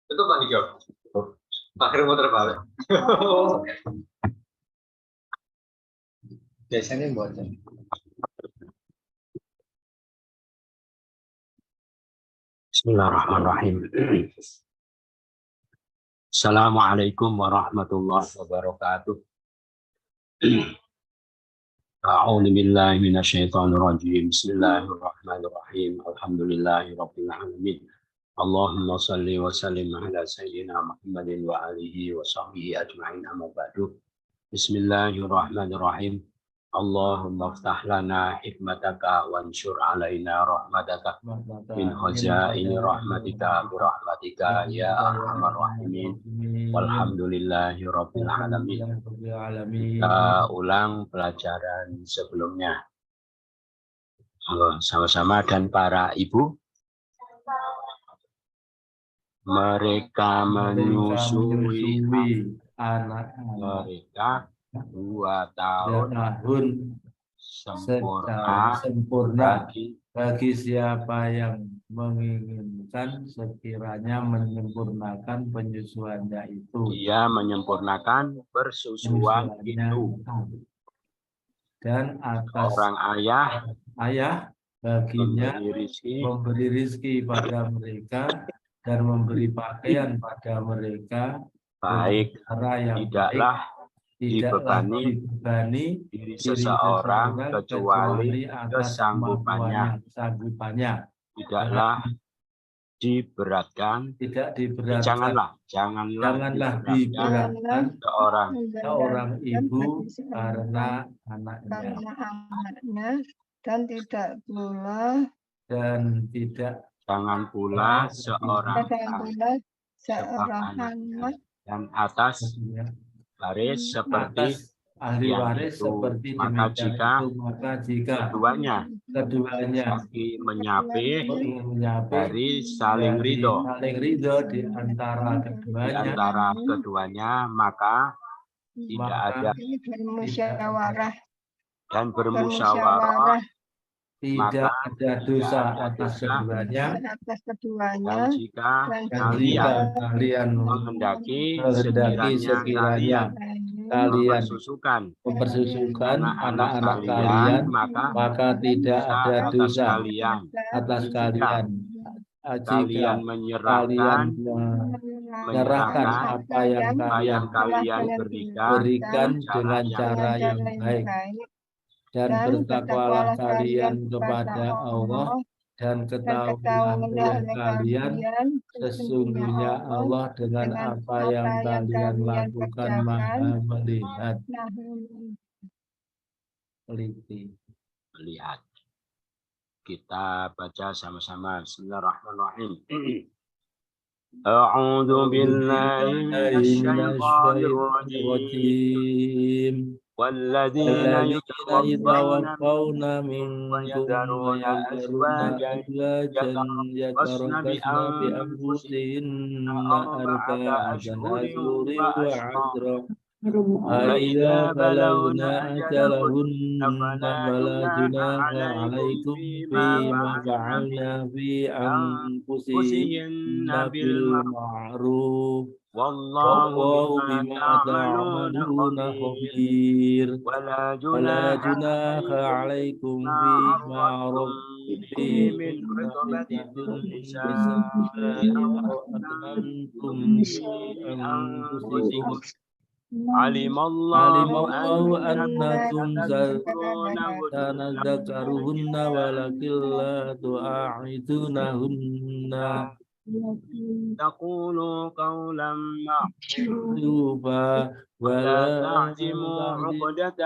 Itu Pak Nijok. Akhir muter balik. Biasanya buat Bismillahirrahmanirrahim. Assalamualaikum warahmatullahi wabarakatuh. A'udzu billahi minasyaitonir rajim. Bismillahirrahmanirrahim. Alhamdulillahirabbil alamin. Allahumma shalli wa sallim ala sayyidina Muhammadin wa alihi wa sahbihi ajma'in, amma ba'du. Bismillahirrahmanirrahim. Allahumma iftah lana hikmataka wansyur alaina rahmataka min khazaini rahmatika birahmatika ya arhamar rahimin. Walhamdulillahi rabbil alamin. Kita ulang pelajaran sebelumnya sama-sama, dan para ibu, mereka menyusui anak mereka 2 tahun sempurna bagi siapa yang menginginkan sekiranya menyempurnakan penyusuannya itu. Dia menyempurnakan persusuan itu. Dan atas orang ayah baginya memberi rizki pada mereka dan memberi pakaian pada mereka, baik yang tidaklah dibebani diri seseorang kecuali kesanggupannya. Tidaklah diberatkan, janganlah diberatkan seorang ibu karena anaknya, jangan pula seorang anak, dan atas waris seperti ahli waris seperti maka jika keduanya saling menyapih dari saling ridho di antara keduanya, maka tidak ada dan bermusyawarah, tidak ada dosa atas keduanya. Dan jika kalian menghendaki sekiranya kalian mempersusukan anak-anak kalian, maka tidak ada dosa atas kalian. Jika kalian menyerahkan apa yang kalian berikan dengan cara yang baik, dan bertakwalah kalian kepada Allah, dan ketahuilah oleh kalian sesungguhnya Allah dengan apa yang kalian lakukan Maha melihat. Melihat. Kita baca sama-sama. Bismillahirrahmanirrahim. A'udzu billahi minasyaitonir rajim. والذين يتوفون منكم ويذرون أزواجا يتربصن بأنفسهن 4 أشهر وعشرا فإذا بلغن أجلهن فلا جناح عليكم فيما فعلن في أنفسهن بالمعروف والله بما تعملون خبير ولا جناح عليكم فيما عرفتم من خطبة النساء أو أكننتم في أنفسكم علم الله أنكم ستذكرهن ولكن لا تواعدونهن تقولوا قولا معروفا ولا تعزموا عقدة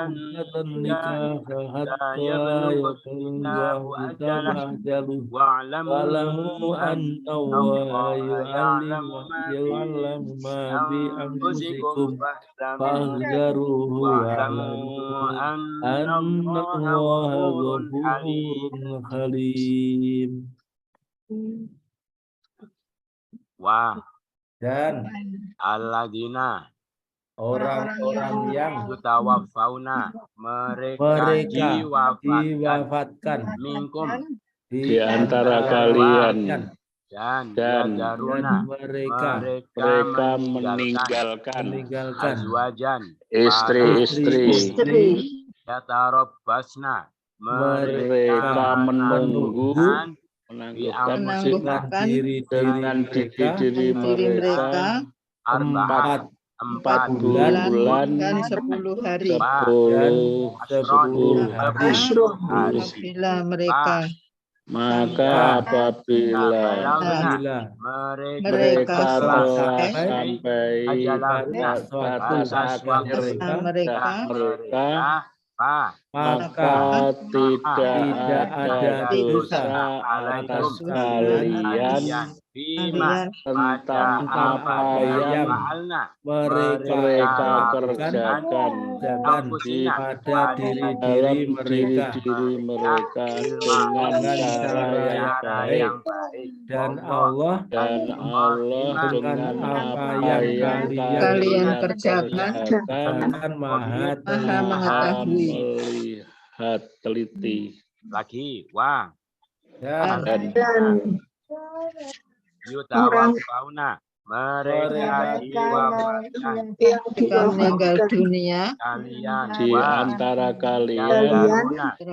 النكاح حتى يبلغ الله أجله واعلموا أن الله يعلم ما بأنفسكم فاحذروه واعلموا أن الله غفور حليم. Dan alladzina orang-orang yang yutawaffawna mereka diwafatkan minkum di antara kalian dan dan yadaruna mereka mereka meninggalkan azwajan istri-istri yatarabbasna mereka menunggu menangguhkan dengan diri mereka empat bulan dan 10 hari. 10 hari. Apabila mereka Maka apabila mereka telah sampai batas akhir mereka, maka tidak ada dosa atas kalian tentang apa yang mereka kerjakan pada diri mereka dengan cara yang baik, dan Allah dengan apa yang kalian kerjakan maha melihat teliti. Lagi Dan yutawafauna mereka ketika meninggal dunia di antara kalian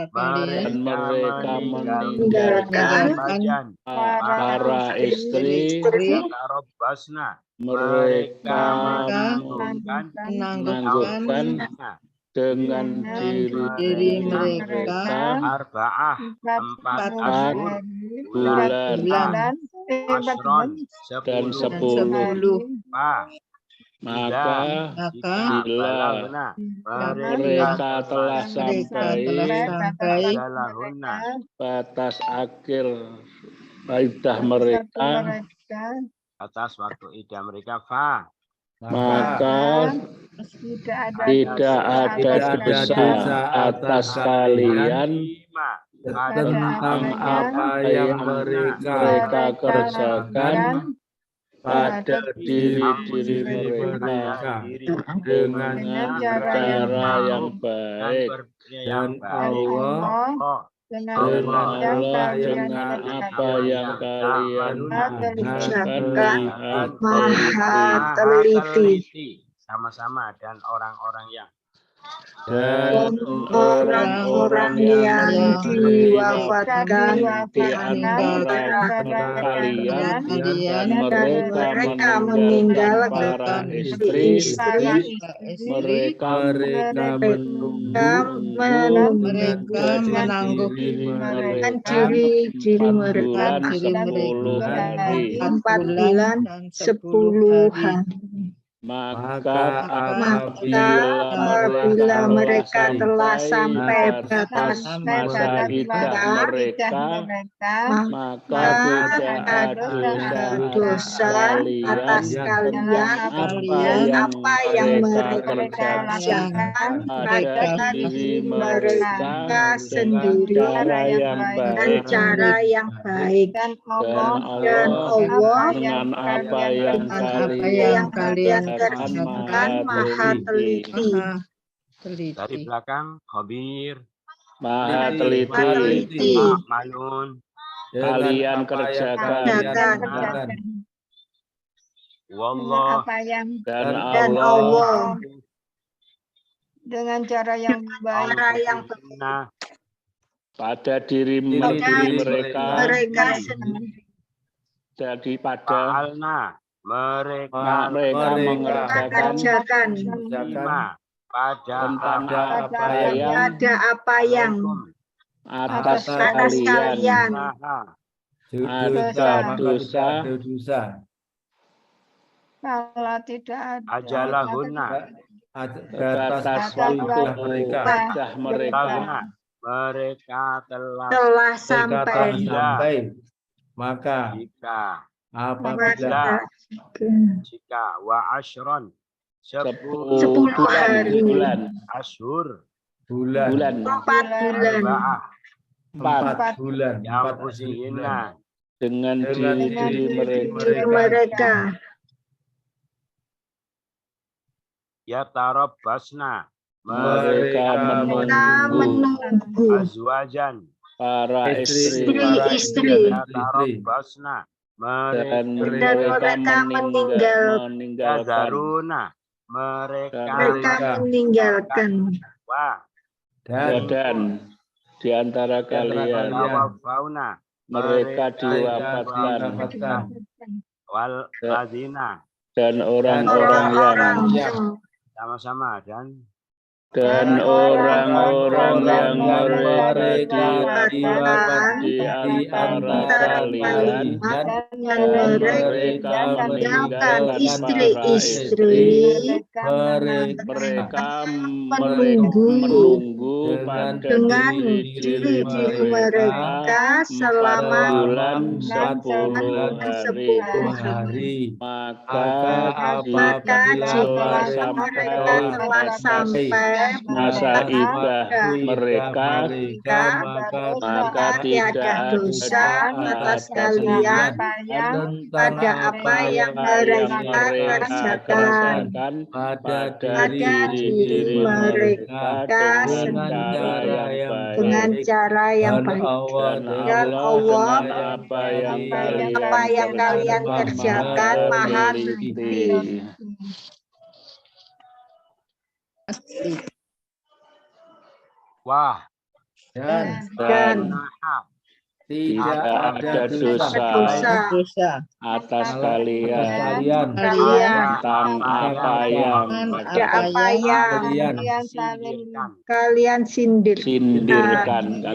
dan mereka meninggalkan para istri, mereka menangguhkan dengan diri mereka 4 bulan dan 10. Maka bila mereka telah sampai batas akhir iddah mereka, atas waktu iddah mereka maka tidak ada dosa atas kalian tentang apa yang mereka kerjakan pada diri mereka dengan cara yang baik, dan Allah dengan apa yang kalian maha teliti. Sama-sama dan orang-orang yang diwafatkan di antara kalian dan mereka meninggalkan para istri, mereka menangguhkan diri mereka 10 hari. 4 bulan dan 10 hari. Maka apabila mereka telah sampai batas masa iddah mereka, maka tidak ada dosa atas kalian apa yang mereka kerjakan pada diri mereka sendiri dengan cara yang baik, dan Allah dengan apa yang kalian kerjakan maha teliti. Dari belakang khabir, maha teliti. Malun, kalian kerjakan. Wallah, dan Allah dengan cara yang baik pada diri mereka jadi pada mereka mengerjakan pada apa yang atas kalian ada dosa kalau tidak ada ajalahunna batas waktu mereka telah sampai, maka apabila jika wa ashron 10 bulan ashur bulan 4 bulan yang usihinna dengan diri mereka ya tarabbasna mereka menunggu azwajan para istri ya tarabbasna dan mereka meninggalkan Yazaruna. Mereka meninggalkan wa dan di antara kalian tawafauna. mereka diwafatkan Wal ladina. dan orang-orang yang Sama-sama dan orang-orang yang mereka diwafatkan di antara kalian yang dan mereka mereka meninggalkan meninggalkan istri-istri mereka menunggu pada dengan diri diri mereka selama 4 bulan 10 hari maka maka jika jika mereka telah telah sampai masa idah mereka maka tidak ada dosa atas kalian pada apa yang mereka kerjakan pada diri mereka dengan cara yang baik dan Allah apa yang kalian kerjakan maha teliti. wah Dan tidak ada dosa atas kalian tentang apa yang kalian sindirkan.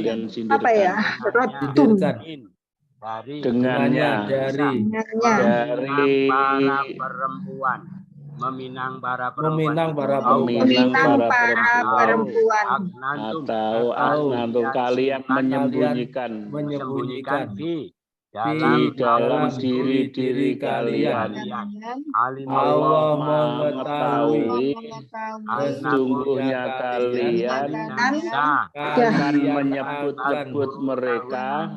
Apa ya? Rotum dengannya dari para perempuan meminang para perempuan atau asnantum kalian menyembunyikan di dalam diri kalian. Allah mengetahui sesungguhnya kalian akan menyebut-nyebut mereka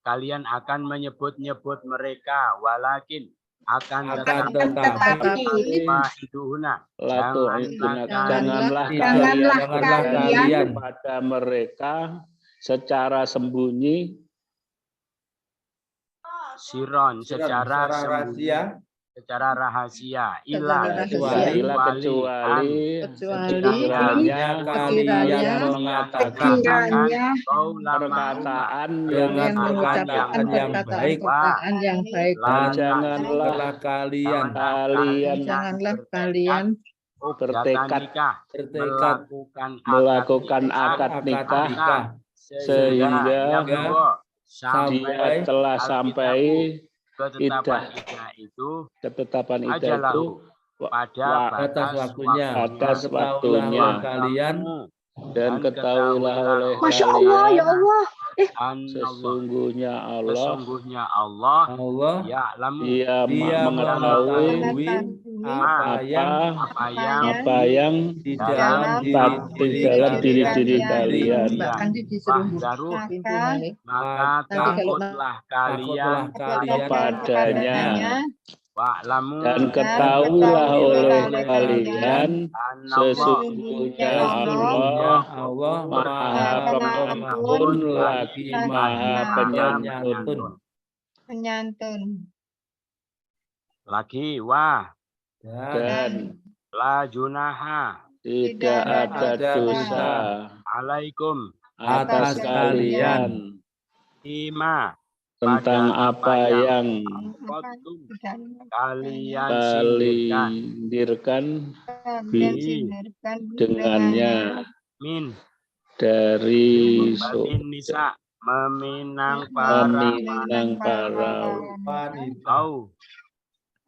kalian akan menyebut-nyebut mereka walakin akan tetapi janganlah kalian pada mereka secara sembunyi siron secara rahasia kecuali sekiranya kalian mengatakan perkataan yang baik dan janganlah kalian bertekad melakukan akad nikah sehingga dia telah sampai ketetapan iddah itu pada batas waktunya dan ketahuilah oleh kalian sesungguhnya Allah Dia mengetahui apa yang di dalam diri kalian. Maka takutlah kalian kepadanya dan ketahuilah oleh kalian sesungguhnya Allah Maha Pengampun lagi Maha Penyantun. Lagi dan la junaha tidak ada dosa alaikum atas kalian tentang apa yang kalian sindirkan dengannya dari meminang para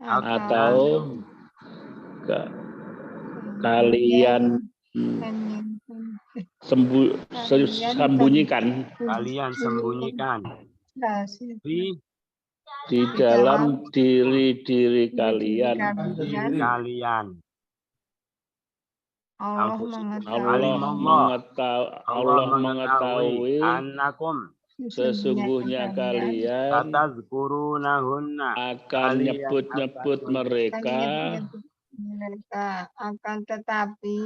atau kalian sembunyikan di dalam diri kalian. Allah mengetahui sesungguhnya kalian akan nyebut-nyebut mereka akan tetapi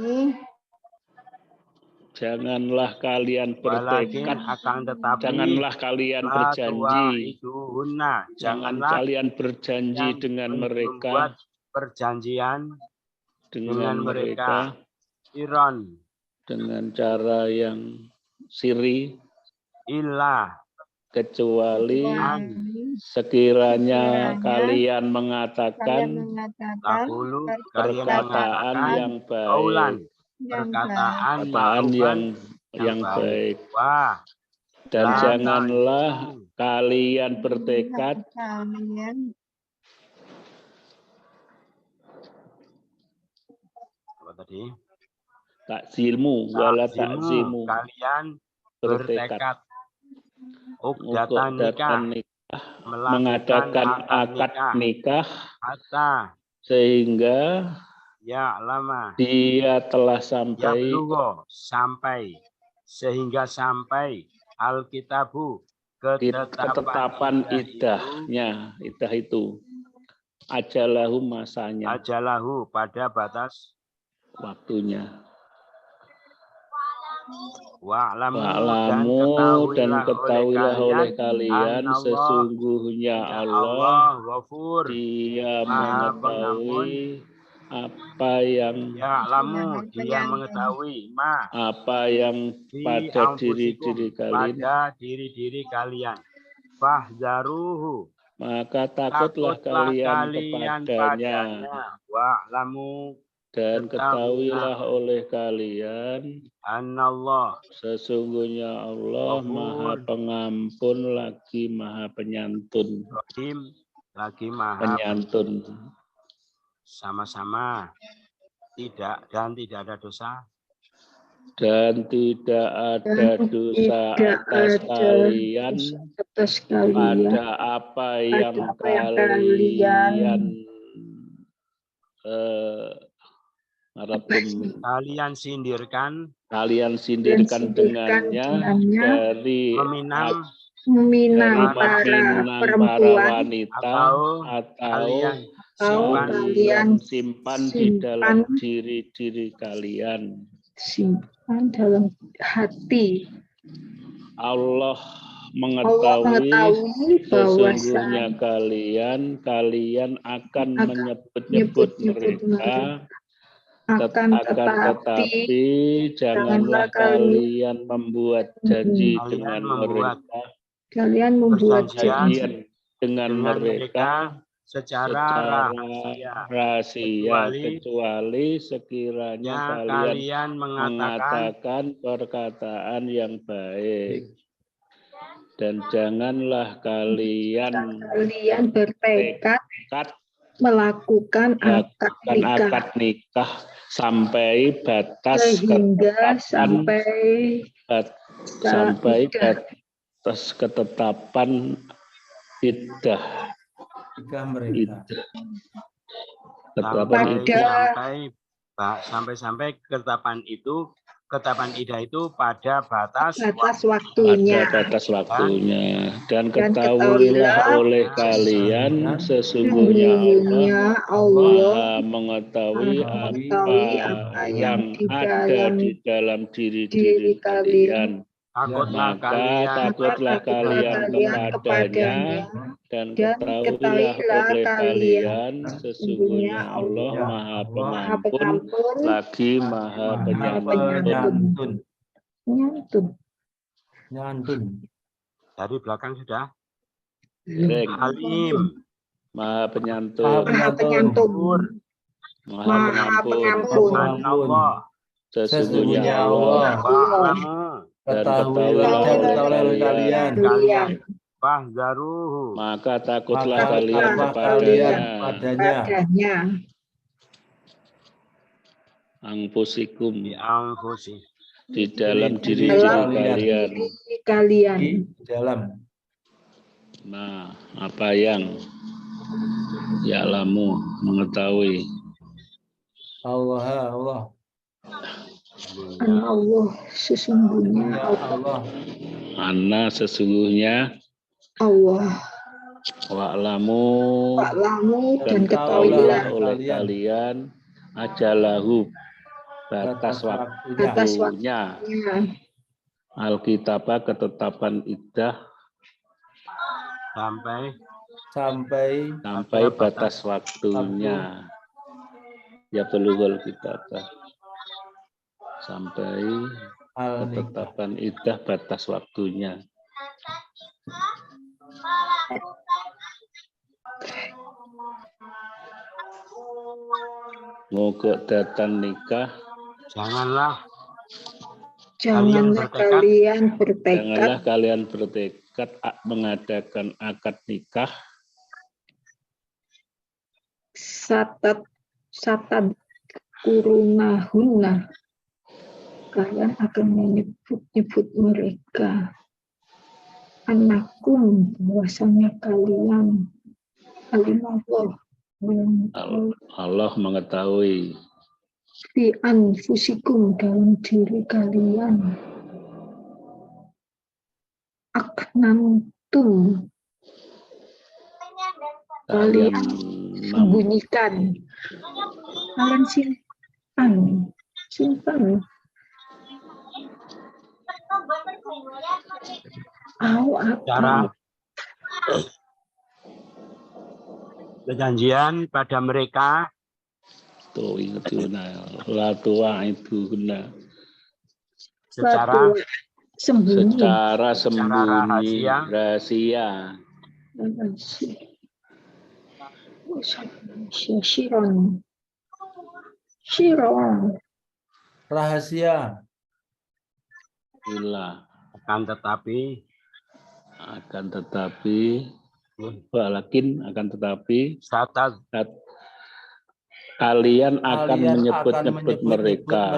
Janganlah kalian Walakin bertekad, akan tetapi janganlah kalian la berjanji, tuwa'iduhunna. jangan Janganlah kalian berjanji yang dengan membuat mereka, perjanjian dengan mereka iron dengan cara yang siri, illa kecuali an sekiranya Sekiranya kalian kalian mengatakan mengatakan takulu kalian perkataan mengatakan yang kaulan baik, yang perkataan perkataan ma'rufan yang baik. wah Dan la janganlah ta'jizu. kalian bertekad kalian Apa tadi? takzilmu wala takzimu, Kalian bertekad bertekad uqdatan nikah nikah, melakukan mengadakan akad nikah hatta sehingga ya lama dia telah ya sampai blugo sampai sehingga sampai alkitabu ketetapan idahnya, idah itu ajalahu masanya, ajalahu pada batas waktunya. wa'lamu dan ketahuilah oleh kalian sesungguhnya Allah ghafur dia Maha mengetahui apa yang ya'lamu dia mengetahui ma apa yang fi pada anfusikum, diri-diri kalian, pada diri-diri kalian fahzaruhu maka takutlah kalian kepadanya wa'lamu dan ketahuilah oleh kalian anallah sesungguhnya Allah Maha Pengampun lagi Maha Penyantun. rahim lagi maha Penyantun. Sama-sama tidak ada dosa Dan tidak ada dosa atas kalian pada apa yang kalian kalian sindirkan dengannya dari meminang para perempuan wanita atau kalian simpan di dalam diri-diri kalian. Simpan dalam hati. Allah mengetahui sesungguhnya kalian akan menyebut-nyebut mereka, akan tetapi janganlah kalian membuat janji dengan mereka. Kalian membuat janji dengan mereka secara rahasia kecuali sekiranya kalian mengatakan perkataan yang baik. Dan janganlah kalian bertekad melakukan akad nikah sampai batas sampai batas ketetapan iddah mereka. Sampai ketetapan iddah itu pada batas waktunya. Dan ketahuilah oleh kalian sesungguhnya Allah Maha mengetahui apa yang ada di dalam diri kalian. Maka takutlah kalian kepadanya dan ketahuilah oleh kalian sesungguhnya Allah Maha Pengampun lagi Maha Penyantun. Dari belakang sudah. Halim Maha Penyantun. Maha Pengampun. Sesungguhnya Allah dan ketahuilah oleh kalian maka takutlah kalian kepadanya. Angfusikum di dalam diri kalian. Nah, apa yang ya'lamu mengetahui Allah sesungguhnya Allah wa'lamu dan ketahuilah oleh kalian ajalahu batas Batas waktunya. waktunya. Alkitabah ketetapan iddah sampai batas waktunya. Ya belughul kitabah sampai ketetapan iddah batas waktunya. Mogok datang nikah. Janganlah kalian bertekad Janganlah kalian bertekad mengadakan akad nikah. satad kurunahunna. Kalian akan menyebut-nyebut mereka. Anakum, bahwasanya kalian. Allah mengetahui. Fi anfusikum, dalam diri kalian. Aknantum, kalian sembunyikan. Kalian simpan. Cara perjanjian pada mereka. Tuh itu latua itu guna. Secara sembunyi. Rahasia. Syiron. Rahasia. Bila. Akan tetapi kalian akan menyebut-nyebut mereka.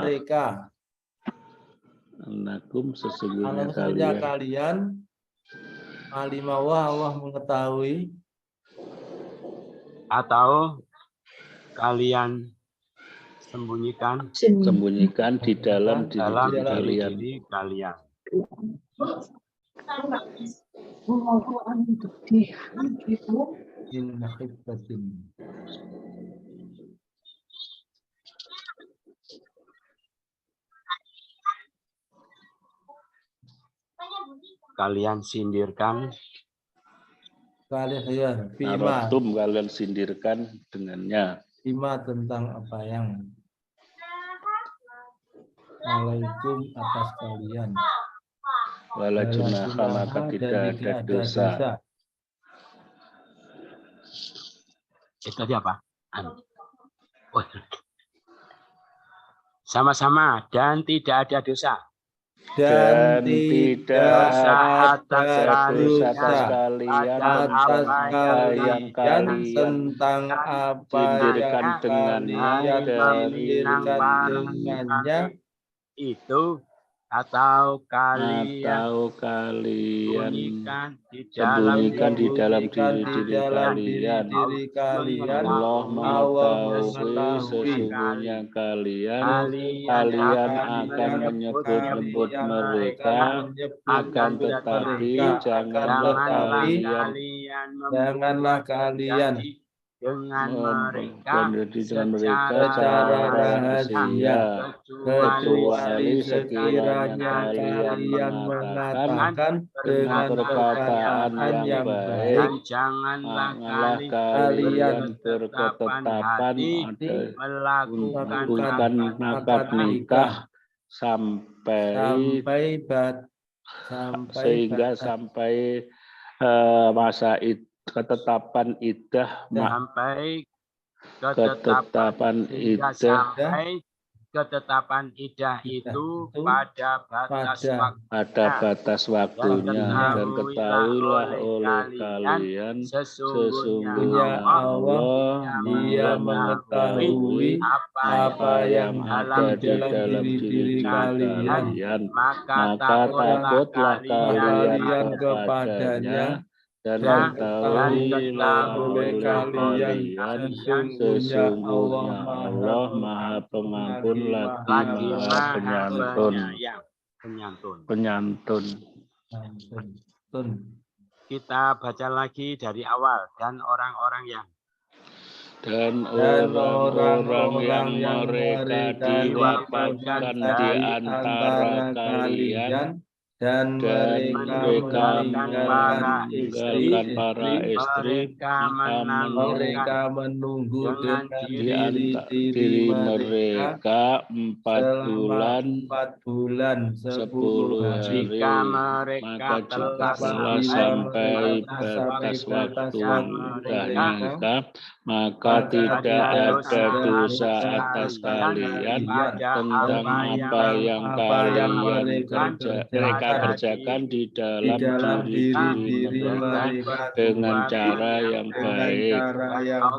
Anakum sesungguhnya kalian alimawah, Allah mengetahui. Atau kalian sembunyikan di dalam diri kalian. Kalian sindirkan. Kalian sindirkan dengannya. Bima, tentang apa yang alaikum atas kalian. Wala junaha, maka tidak ada dosa. Itu tadi apa? Sama-sama dan tidak ada dosa. Dan tidak ada dosa atas kalian tentang apa sindirkan yang kalian sindirkan dengannya. Itu atau kalian sembunyikan di dalam diri kalian. Allah mengetahui sesungguhnya kalian akan menyebut-nyebut mereka, akan tetapi janganlah kalian dengan mereka secara rahasia, kecuali sekiranya kalian mengatakan dengan perkataan yang baik. Dan janganlah kalian berketetapan melakukan akad nikah sampai masa ketetapan iddah itu pada batas waktunya. Dan ketahuilah oleh kalian sesungguhnya Allah Dia mengetahui apa yang ada di dalam diri kalian. Maka takutlah kalian kepadanya. Dan ketahuilah oleh kalian sesungguhnya Allah Maha Pengampun lagi Maha Penyantun. Kita baca lagi dari awal. Dan orang-orang yang dan orang-orang yang mereka diwafatkan di antara kalian dan mereka meninggalkan para istri, mereka menunggu dengan diri mereka 4 bulan 10 hari. Maka jika telah sampai batas waktu mudahnya nikah, maka tidak ada dosa atas kalian tentang apa yang mereka kerjakan di dalam diri mereka dengan cara yang baik,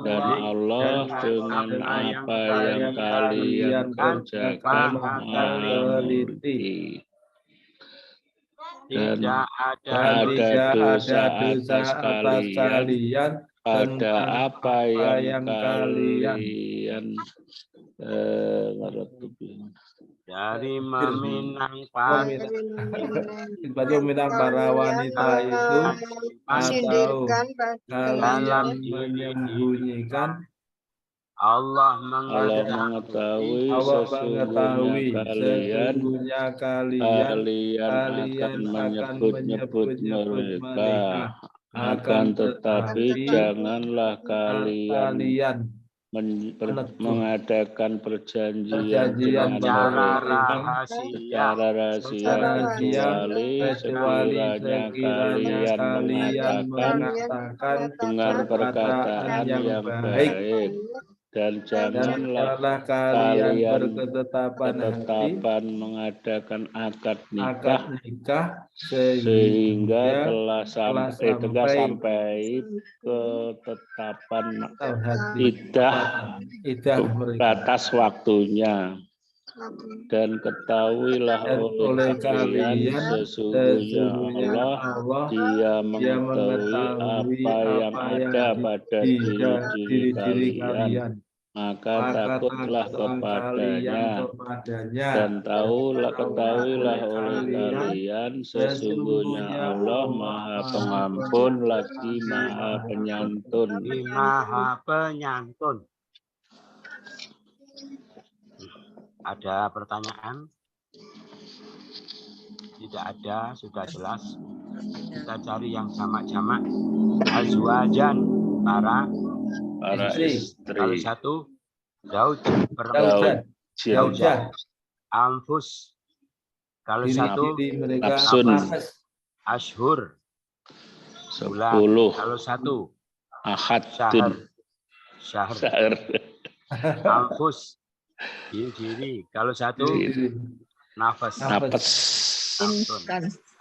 dan Allah dengan apa yang kalian kerjakan meneliti. Dan ada dosa atas kalian pada apa yang kalian dari meminang para wanita itu atau kalian menyembunyikan. Allah mengetahui sesungguhnya kalian akan menyebut mereka. Akan tetapi janganlah kalian mengadakan perjanjian secara rahasia kecuali sekiranya kalian mengatakan dengan perkataan yang baik, dan janganlah kalian berketetapan mengadakan akad nikah sehingga telah sampai ketetapan iddah batas waktunya. Dan ketahuilah oleh kalian sesungguhnya Allah Dia mengetahui apa yang ada pada diri kalian, maka takutlah kepadanya, dan ketahuilah oleh kalian sesungguhnya Allah Maha Pengampun lagi Maha Penyantun. Ada pertanyaan? Tidak ada, sudah jelas. Kita cari yang jamak-jamak. Azwajan, para istri. Kalau satu, perempuan. Anfus. Kalau satu, nafsun. Ashur. 10. Kalau satu, ahadun. Syahr. Anfus. Diri. Kalau satu, nafas.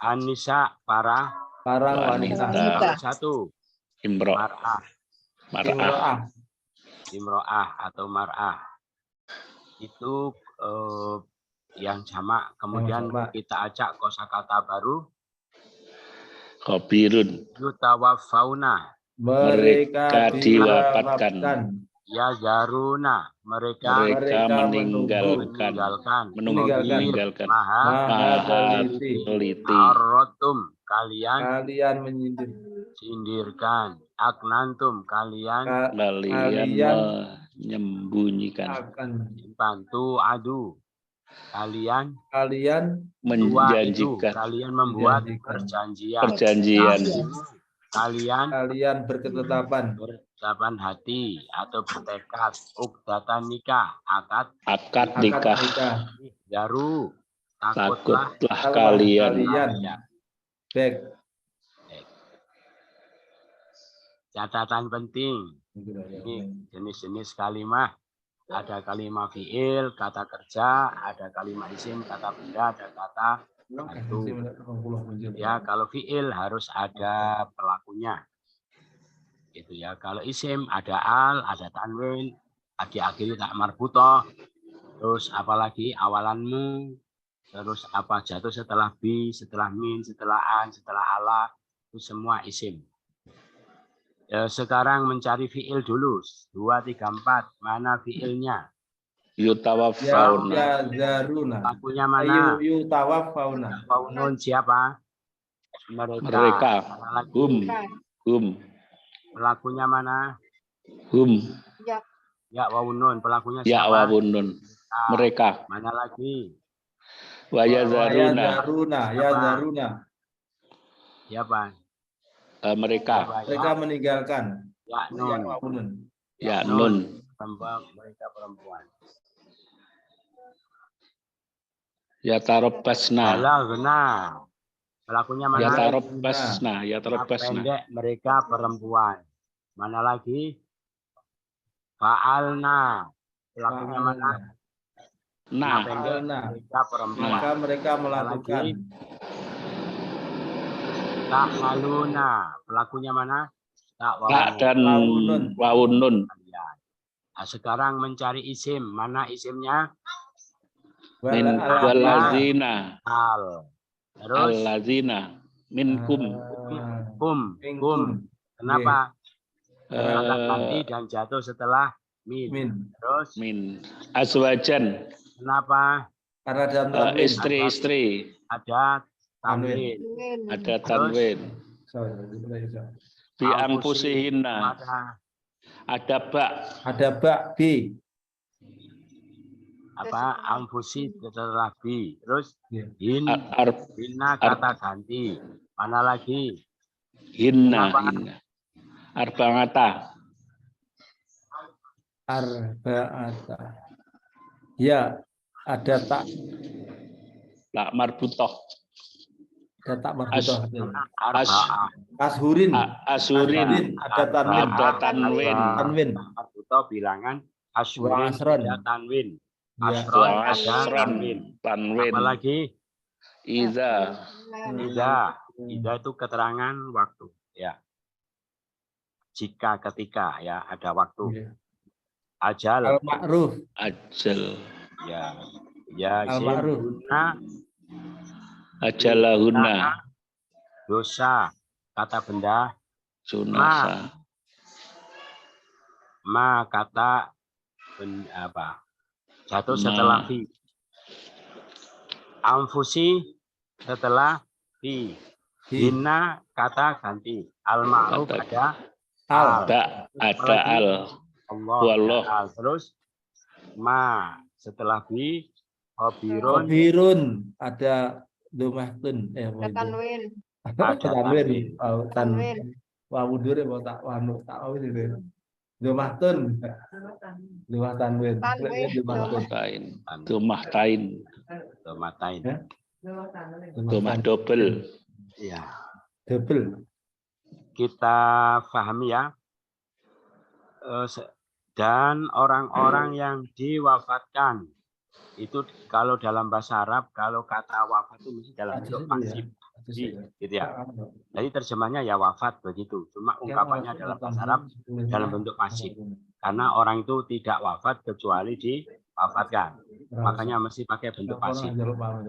Anisa, para wanita. Kalau satu, Imro'ah atau mar'ah. Itu yang jamak. Kemudian kita ajak kosakata baru. Khabirun. Yutawafauna. Mereka diwafatkan. Ya zaruna, mereka meninggalkan. Maha teliti. Arrotum, kalian sindirkan. Aknantum, kalian menyembunyikan. Bantu adu, kalian menjanjikan. Kalian membuat perjanjian. Kalian berketetapan hati atau bertekad. Ukdatan nikah, akad nikah. Daru, takutlah kalian. Baik. Catatan penting. Ini jenis-jenis kalimah. Ada kalimah fi'il, kata kerja, ada kalimah isim, kata benda, ada kata bantu. Ya, kalau fi'il harus ada pelakunya. Itu ya. Kalau isim ada al, ada tanwin, akhir-akhir tak marbutoh. Terus apalagi awalanmu, terus apa jatuh setelah bi, setelah min, setelah an, setelah ala, itu semua isim. Ya, sekarang mencari fi'il dulu. 2, 3, 4. Mana fi'ilnya? Yutawafauna. Pelakunya mana? Yutawafauna. Faunun siapa? Mereka. Hum. Pelakunya mana? Hum. Ya wawun nun, pelakunya Ya siapa? wawun nun. Ah, Mereka. Mana lagi? Wa yazaruna. Yazaruna. Siapa? Mereka. Siapa? Mereka meninggalkan. Ya nun. Wawunun. Ya nun. Perempuan, mereka perempuan. Ya tarabbasna. Balaghna. Pelakunya mana? Ya tarabbasna. Ya Nah, tarabbasna. pendek mereka perempuan. Mana lagi? Fa'alna. Pelakunya mana? Nah. Pendek Fa'alna. mereka perempuan. Maka mereka melakukan. Ta'maluna. Pelakunya mana? Tak dan Wawunun. wawun nun. Nah, sekarang mencari isim. Mana isimnya? Min Al- walazina. Al. Terus Allazina. Minkum. kum. Kenapa? Kata ganti dan jatuh setelah min. Min. Terus Min. Azwajan. kenapa? Karena dalam tanwin. Istri-istri. Ada tanwin. Ada tanwin. Bi angpusihinna. Ada bak. Ada bak bi. Apa? Amfusi setelah bi. Terus hin. Ar- Hinna kata ganti. Mana lagi? Hinna. Kenapa? Hinna. Arba'ata. Arba'ata. Ya, ada tak Tak marbutoh. ada tak marbutoh. Arba'ah. Ashurin. Asurin. Ada tanwin. Ada tanwin. Tanwin. Atau bilangan ashurin Asron. ada tanwin. Ya. Asron ada Asran. tanwin. Tanwin. Apalagi Iza. Ida itu keterangan waktu. Ya. Jika ketika ya ada waktu. Ajal. Al-ma'ruf. Ajal. Ya. Ya. Al-ma'ruf. Ajalahuna. Dosa. Kata benda. Sunasa. Ma kata benda apa? Jatuh Ma. setelah fi. Amfusi setelah fi. Hina kata ganti. Al-ma'ruf Kata- ada Al. Ada al. Allah. Wallah. Al. Terus ma setelah fi. Hobirun. Khabirun. Ada dumahtun. Tanwin. Ada Tanwin. Oh, Tanwin. Wawudur ya, tak wanu tak awin itu. Dumahtun. Dumah tanwin. Tanwin. Dumahtun. Tain. Tumah tain. Tomatain. Ya. Tumah double. Ya. Double. Kita pahami ya. Dan orang-orang yang diwafatkan itu kalau dalam bahasa Arab kalau kata wafat itu mesti dalam bentuk pasif gitu ya. Jadi terjemahnya ya wafat begitu. Cuma ungkapannya dalam bahasa Arab dalam bentuk pasif. Karena orang itu tidak wafat kecuali diwafatkan. Makanya mesti pakai bentuk pasif.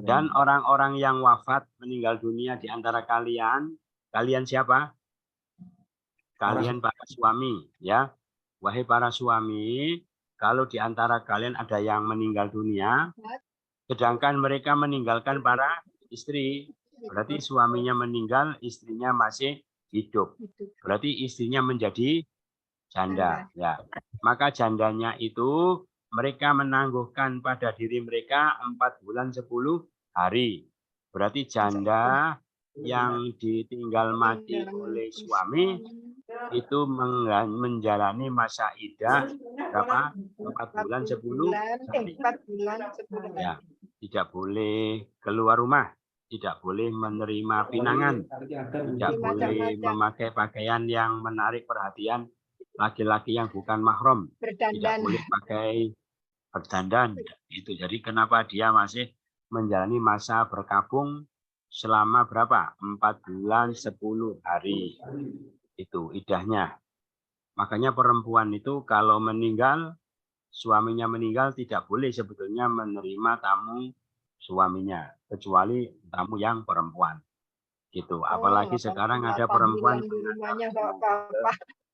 Dan orang-orang yang wafat meninggal dunia di antara kalian siapa? Kalian para suami ya. Wahai para suami, kalau di antara kalian ada yang meninggal dunia, sedangkan mereka meninggalkan para istri, berarti suaminya meninggal, istrinya masih hidup. Berarti istrinya menjadi janda. Ya. Maka jandanya itu mereka menangguhkan pada diri mereka 4 bulan 10 hari. Berarti janda yang ditinggal mati oleh suami itu menjalani masa iddah berapa? 4 bulan 10 hari. 4 bulan 10 hari. Ya, tidak boleh keluar rumah, tidak boleh menerima pinangan, tidak boleh memakai pakaian yang menarik perhatian laki-laki yang bukan mahram, tidak Berdandan. boleh pakai berdandan. Itu jadi kenapa dia masih menjalani masa berkabung selama berapa? 4 bulan 10 hari. Itu iddahnya. Makanya perempuan itu kalau meninggal, suaminya meninggal tidak boleh sebetulnya menerima tamu suaminya, kecuali tamu yang perempuan. Gitu. Apalagi sekarang ada perempuan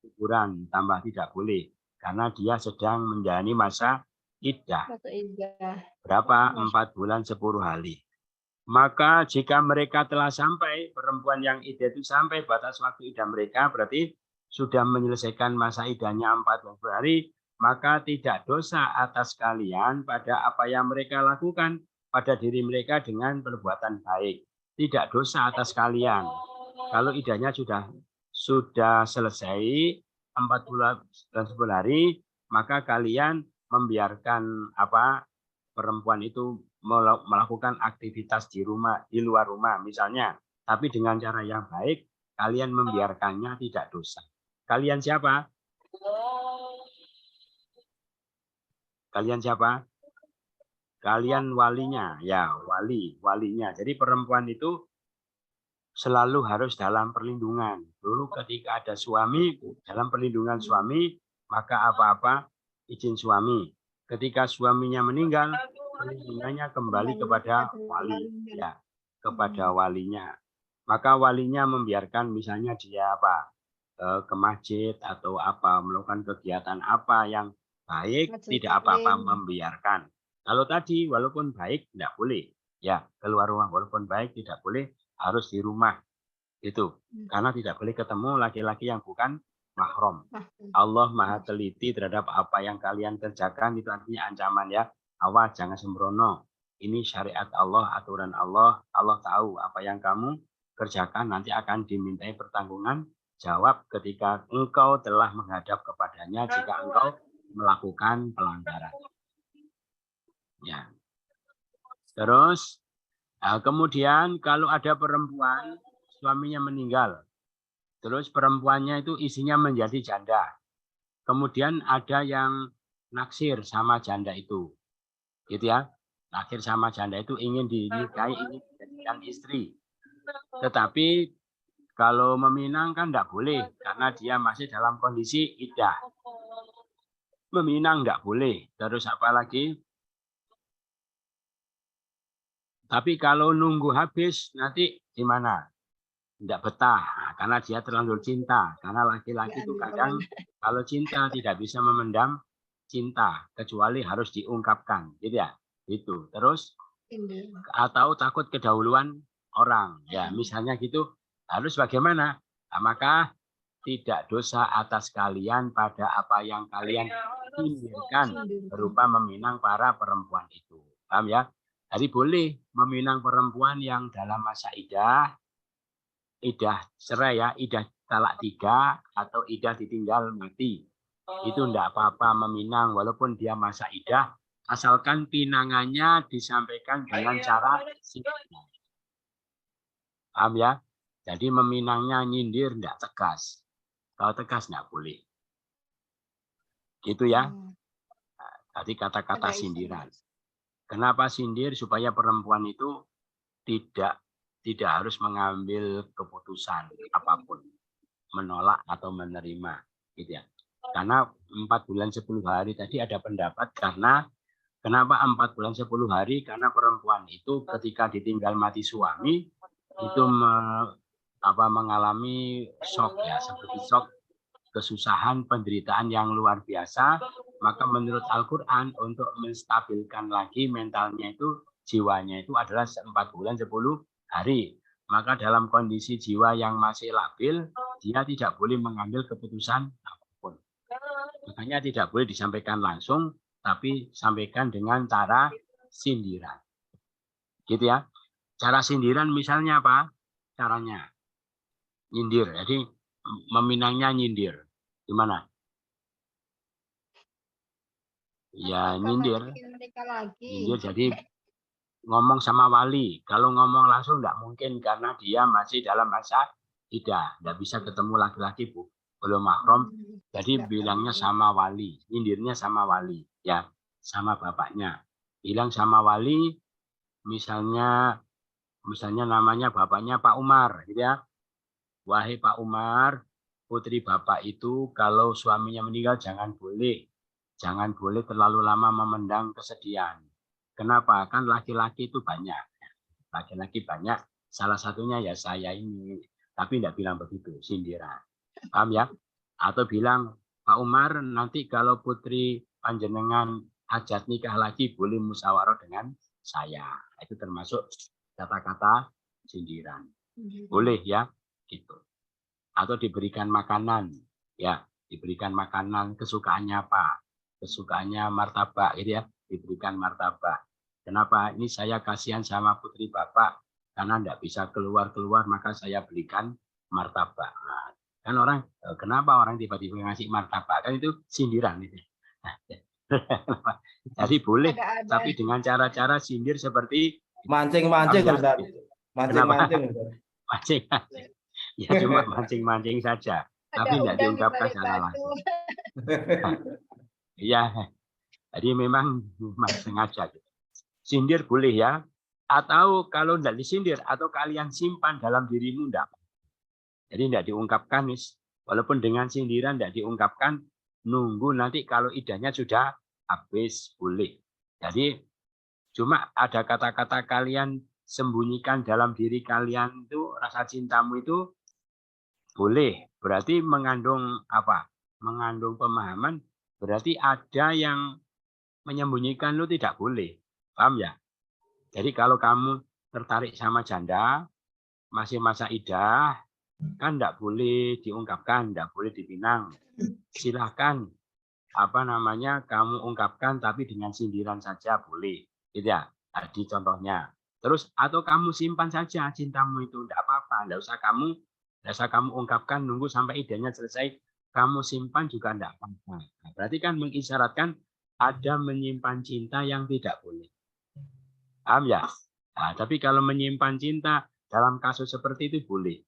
kuburan, tambah tidak boleh karena dia sedang menjalani masa iddah. Berapa? 4 bulan 10 hari. Maka jika mereka telah sampai, perempuan yang iddah itu sampai batas waktu iddah mereka, berarti sudah menyelesaikan masa iddahnya 40 hari, maka tidak dosa atas kalian pada apa yang mereka lakukan pada diri mereka dengan perbuatan baik. Tidak dosa atas kalian. Kalau idahnya sudah selesai 4 bulan dan 10 hari, maka kalian membiarkan perempuan itu melakukan aktivitas di luar rumah misalnya, tapi dengan cara yang baik, kalian membiarkannya tidak dosa. Kalian siapa? Kalian siapa? Kalian walinya, ya walinya. Jadi perempuan itu selalu harus dalam perlindungan. Dulu ketika ada suami, dalam perlindungan suami, maka apa-apa izin suami. Ketika suaminya meninggal, perlindungannya kembali kepada wali, ya, kepada walinya. Maka walinya membiarkan misalnya dia ke masjid atau melakukan kegiatan apa yang baik, tidak apa-apa membiarkan. Kalau tadi walaupun baik tidak boleh, ya keluar rumah walaupun baik tidak boleh, harus di rumah itu, karena tidak boleh ketemu laki-laki yang bukan mahram. Allah maha teliti terhadap apa yang kalian kerjakan, itu artinya ancaman ya. Awas jangan sembrono. Ini syariat Allah, aturan Allah. Allah tahu apa yang kamu kerjakan nanti akan dimintai pertanggungan jawab ketika engkau telah menghadap kepadanya jika engkau melakukan pelanggaran. Ya. Terus kemudian kalau ada perempuan suaminya meninggal, terus perempuannya itu isinya menjadi janda. Kemudian ada yang naksir sama janda itu, gitu ya. Naksir sama janda itu ingin dinikahi, ingin dijadikan istri. Tetapi kalau meminang kan tidak boleh karena dia masih dalam kondisi iddah. Meminang tidak boleh. Terus apa lagi? Tapi kalau nunggu habis nanti gimana? Tidak betah karena dia terlanjur cinta. Karena laki-laki itu kadang kalau cinta tidak bisa memendam cinta kecuali harus diungkapkan, gitu ya. Itu. Terus atau takut kedahuluan orang, ya misalnya gitu. Harus bagaimana? Nah, maka tidak dosa atas kalian pada apa yang kalian inginkan berupa meminang para perempuan itu. Paham ya? Jadi boleh meminang perempuan yang dalam masa idah cerai ya, idah talak 3 atau idah ditinggal mati. Itu tidak apa-apa meminang walaupun dia masa idah, asalkan pinangannya disampaikan dengan cara sindir. Paham ya? Jadi meminangnya nyindir tidak tegas. Kalau tegas tidak boleh. Gitu ya. Nah, tadi kata-kata sindiran. Kenapa sindir? Supaya perempuan itu tidak harus mengambil keputusan apapun, menolak atau menerima, gitu ya. Karena 4 bulan 10 hari tadi ada pendapat kenapa 4 bulan 10 hari? Karena perempuan itu ketika ditinggal mati suami itu mengalami shock ya, seperti shock, kesusahan, penderitaan yang luar biasa. Maka menurut Al-Quran untuk menstabilkan lagi mentalnya itu, jiwanya itu adalah 4 bulan 10 hari. Maka dalam kondisi jiwa yang masih labil, dia tidak boleh mengambil keputusan apapun. Makanya tidak boleh disampaikan langsung, tapi sampaikan dengan cara sindiran. Gitu ya. Cara sindiran misalnya apa? Caranya nyindir. Jadi meminangnya nyindir. Gimana? Ya nyindir. Nyindir jadi ngomong sama wali. Kalau ngomong langsung tidak mungkin karena dia masih dalam masa iddah. Tidak bisa ketemu laki-laki belum mahram. Jadi bilangnya sama wali. Nyindirnya sama wali. Ya, sama bapaknya. Bilang sama wali, misalnya namanya bapaknya Pak Umar, gitu ya. Wahai Pak Umar, putri bapak itu kalau suaminya meninggal jangan boleh terlalu lama memendam kesedihan. Kenapa? Kan laki-laki itu banyak. Laki-laki banyak. Salah satunya ya saya ini. Tapi tidak bilang begitu, sindiran. Paham ya? Atau bilang, Pak Umar, nanti kalau putri panjenengan hajat nikah lagi boleh musyawarah dengan saya. Itu termasuk kata-kata sindiran. Boleh ya, gitu. Atau diberikan makanan, ya, diberikan makanan kesukaannya apa. kesukaannya martabak gitu ya, diberikan martabak. Kenapa? Ini saya kasihan sama putri bapak karena tidak bisa keluar maka saya belikan martabak. Nah, kan orang, kenapa orang tiba-tiba ngasih martabak? Kan itu sindiran itu. Jadi boleh, Ada. tapi dengan cara-cara sindir seperti Mancing-mancing, Ustaz. gitu. Mancing-mancing, Ustaz. Mancing-mancing. Ya cuma mancing-mancing saja, tapi Ada tidak udang di diungkapkan balik secara batu. langsung. Iya, jadi memang sengaja. Gitu. Sindir boleh ya, atau kalau tidak disindir, atau kalian simpan dalam dirimu enggak. Jadi tidak diungkapkan, walaupun dengan sindiran tidak diungkapkan, nunggu nanti kalau idahnya sudah habis, boleh. Jadi cuma ada kata-kata kalian sembunyikan dalam diri kalian itu, rasa cintamu itu boleh. Berarti mengandung apa? Mengandung pemahaman, berarti ada yang menyembunyikan lu tidak boleh. Paham ya? Jadi kalau kamu tertarik sama janda, masih masa idah, kan tidak boleh diungkapkan, tidak boleh dipinang. Silahkan kamu ungkapkan tapi dengan sindiran saja boleh, gitu ya. Tadi contohnya. Terus atau kamu simpan saja cintamu itu, tidak apa-apa, tidak usah kamu ungkapkan, nunggu sampai idahnya selesai, kamu simpan juga tidak apa-apa. Nah, berarti kan mengisyaratkan ada menyimpan cinta yang tidak boleh. Paham ya? Nah, tapi kalau menyimpan cinta dalam kasus seperti itu boleh.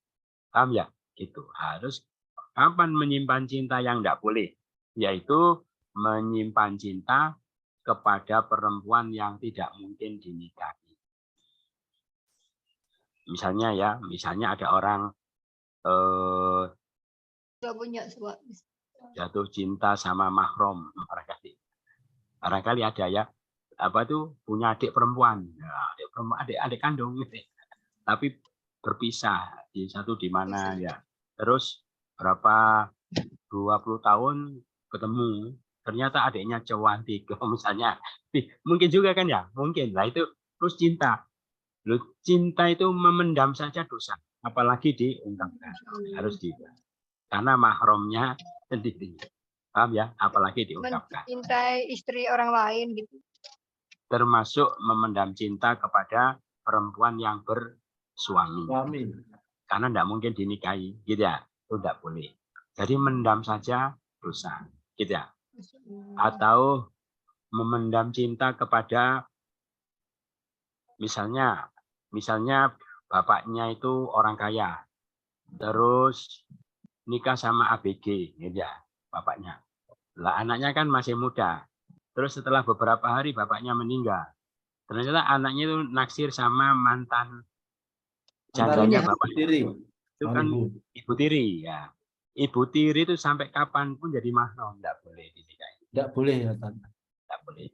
Paham ya? Gitu. Harus kapan menyimpan cinta yang tidak boleh? Yaitu menyimpan cinta kepada perempuan yang tidak mungkin dinikahi. Misalnya ada orang Nggak punya suami. jatuh cinta sama mahram, barangkali ada ya, punya adik perempuan, adik kandung, tapi berpisah di mana ya, terus berapa 20 tahun ketemu, ternyata adiknya cantik, misalnya, mungkin juga kan ya, mungkin lah itu, terus cinta itu memendam saja dosa, apalagi diungkapkan, harus karena mahramnya sendiri, paham ya, apalagi diungkapkan. Mencintai istri orang lain gitu. Termasuk memendam cinta kepada perempuan yang bersuami. Karena tidak mungkin dinikahi, gitu ya. Itu tidak boleh. Jadi mendam saja dosa, gitu ya. Atau memendam cinta kepada misalnya bapaknya itu orang kaya. Terus nikah sama ABG, gitu ya, bapaknya. Lah anaknya kan masih muda. Terus setelah beberapa hari bapaknya meninggal. Ternyata anaknya itu naksir sama mantan jandanya bapak tiri. Itu kan ibu tiri ya. Ibu tiri itu sampai kapanpun jadi mahram, tidak boleh dinikahi. Tidak boleh ya, Tidak boleh.